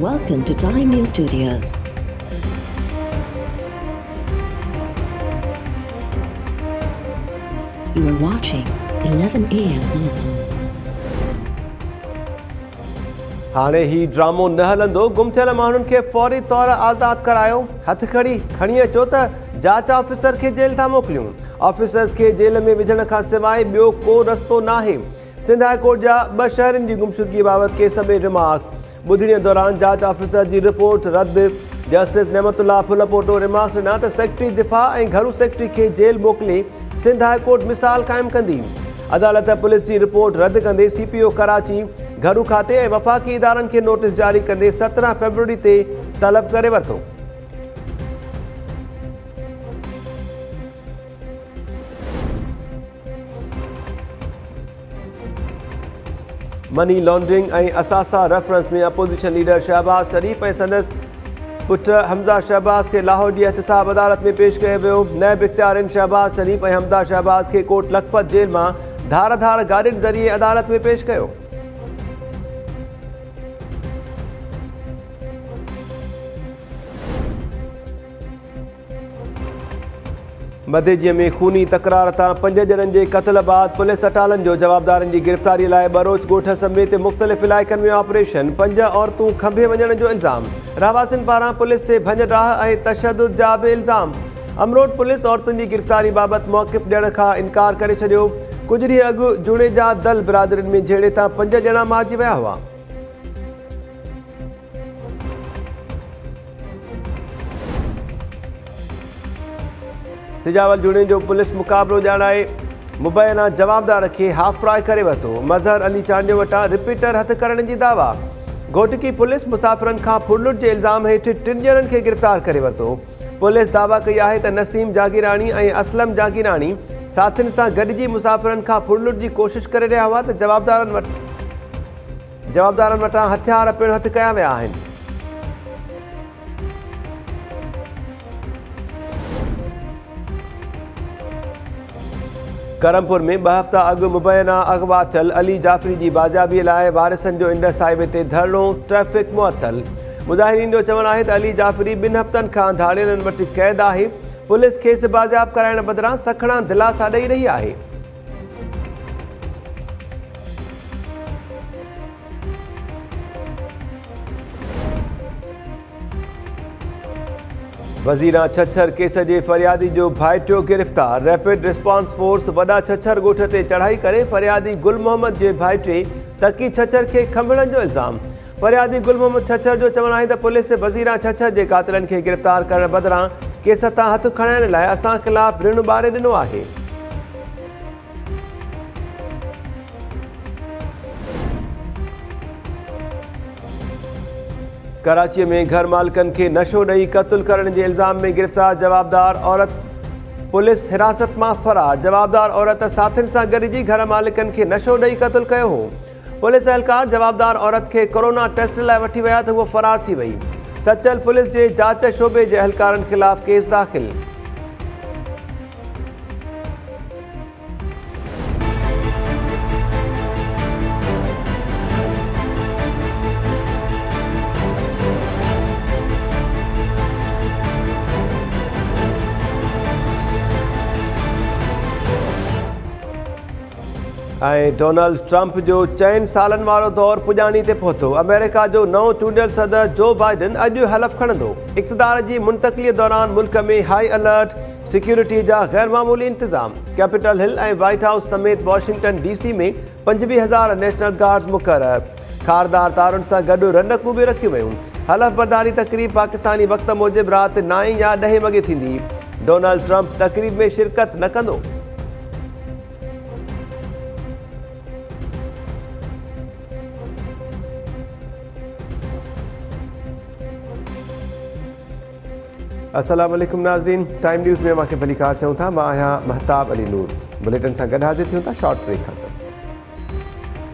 Welcome to Time News Studios. You are watching 11 AM Bulletin. हाणे ही ड्रामो न हलंदो। गुम थियल माण्हुनि खे फौरी तौर आज़ाद करायो। हथखड़ी खणी अचो त जांच ऑफिसर खे जेल था मोकिलियूं। ऑफिसर्स खे जेल में विझण खां सवाइ ॿियो को रस्तो नाहे। सिंध हाई कोर्ट जा 2 शहरनि जी गुमशुदगी बाबति केस में रिमार्क्स। ॿुधणीअ दौरान जांच ऑफिसर जी रिपोर्ट रद्द। जस्टिस नेमतुल्लाह फुलपोटो रिमार्क्स ॾिना त सेक्रेटरी दिफ़ा ऐं घरू सेक्रेटरी खे जेल मोकिले सिंध हाई कोर्ट मिसाल क़ाइमु कंदी। अदालत पुलिस जी रिपोर्ट रद्द कंदे CPO कराची घरू खाते ऐं वफ़ाक़ी इदारनि खे नोटिस जारी कंदे 17 फरवरी ते तलब करे वरितो। मनी लॉन्ड्रिंग ऐं असासा रेफरेंस में अपोजिशन लीडर शहबाज शरीफ ऐं संदसि पुट हमज़ा शहबाज खे लाहौर जी एहतिसाब अदालत में पेश कयो वियो। नैब इख्तियारिन शहबाज शरीफ ऐं हमज़ा शहबाज खे कोर्ट लखपत जेल मां धार गाॾियुनि ज़रिए अदालत में पेश कयो। मधेजीअ में खूनी तकरार तां 5 ॼणनि जे क़त्ल बाद पुलिस 48 जो जवाबदारनि जी गिरफ़्तारी लाइ बरोच ॻोठ समेत मुख़्तलिफ़ इलाइक़नि में ऑपरेशन। 5 औरतूं खंभे वञण जो इल्ज़ाम। रहवासियुनि पारां पुलिस ते भञ-डाह ऐं तशदुद जा बि इल्ज़ाम। अमरोट पुलिस औरतुनि जी गिरफ़्तारी बाबति मौक़िफ़ ॾियण खां इनकार करे छॾियो। कुझु ॾींहं अॻु जुड़ेजा दल बिरादरियुनि में झेड़े तां 5 ॼणा मारिजी विया हुआ। सिजावल जुड़े जो पुलिस मुक़ाबलो ॼाणाए मुबैना जवाबदार खे हाफ फ्राई करे वरितो। मज़हर अली चांडियो वटां रिपीटर हथ करण जी दावा। घोटकी पुलिस मुसाफ़िरनि खां फुरलुट जे इल्ज़ाम हेठि 3 ॼणनि खे गिरफ़्तार करे वरितो। पुलिस दावा कई आहे त नसीम जागीरानी ऐं असलम जागीरानी साथियुनि सां गॾिजी मुसाफ़िरनि खां फुरलुट जी कोशिश करे रहिया हुआ त जवाबदारनि वटां हथियार पिणु हथ कया विया आहिनि। करमपुर में 2 हफ़्ता अॻु मुबैना अगवा थियल अली जाफ़री जी बाज़ाबीअ लाइ वारिसनि जो इंडस हाईवे ते धरणो ट्रैफ़िक मुअतल। मुज़ाहिरीन जो चवणु आहे त अली जाफ़री 2 हफ़्तनि खां धाड़ियलनि वटि क़ैद आहे। पुलिस खेसि बाज़ाब कराइण बदिरां सखणा दिलासा ॾेई रही आहे। वज़ीरा छछर केस जे फरियादी जो भाइटियो गिरफ़्तार। रैपिड रिस्पॉन्स फोर्स वॾा छछर ॻोठ ते चढ़ाई करे फरियादी गुल मोहम्मद जे भाइटे तकी छछर खे खंभण जो इल्ज़ाम। फरियादी गुल मोहम्मद छछर जो चवणु आहे त पुलिस वज़ीरा छछर जे क़ातिलनि खे गिरफ़्तार करण बदिरां केस तां हथ खणाइण लाइ असां ख़िलाफ़ रिण ॿारे ॾिनो आहे। कराची में घर मालिकनि खे नशो ॾेई क़त्ल करण जे इल्ज़ाम में गिरफ़्तार जवाबदार औरत पुलिस हिरासत मां फरार। जवाबदार औरत साथियुनि सां गॾिजी घर मालिकनि खे नशो ॾेई क़त्ल कयो हो। पुलिस एहलकार जवाबदार औरत खे कोरोना टेस्ट लाइ वठी विया त उहो फरार थी वई। सचल पुलिस जे जांच शोबे जे एहलकारनि ख़िलाफ़ केस दाख़िल। ऐं डोनाल्ड ट्रंप जो 4 सालनि वारो दौर पुॼाणी ते पहुतो। अमेरिका जो नओं चूंडियल सदर जो बाइडन अॼु हलफ़ खणंदो। इक़्तिदार जी मुंतक़िलीअ दौरान मुल्क में हाई अलर्ट, सिक्योरिटी जा गैर मामूली इंतज़ाम। कैपिटल हिल ऐं वाइट हाउस समेत वॉशिंगटन DC में 25,000 नेशनल गार्ड्स मुक़रर। खारदार तारुनि सां गॾु रंडकूं बि रखियूं वयूं। हलफ़ बर्दारी तक़रीब पाकिस्तानी वक़्त मूजिबि राति 9 या 10 वॻे थींदी। डोनाल्ड ट्रंप तक़रीब में शिरकत न कंदो। अस्सलाम वालेकुम नाज़रीन, टाइम न्यूज़ में मांखे भली कार चऊं था। मां आहियां महताब अली नूर। बुलेटिन सां गॾु हाज़िर थियूं था शॉर्ट ब्रेक खां।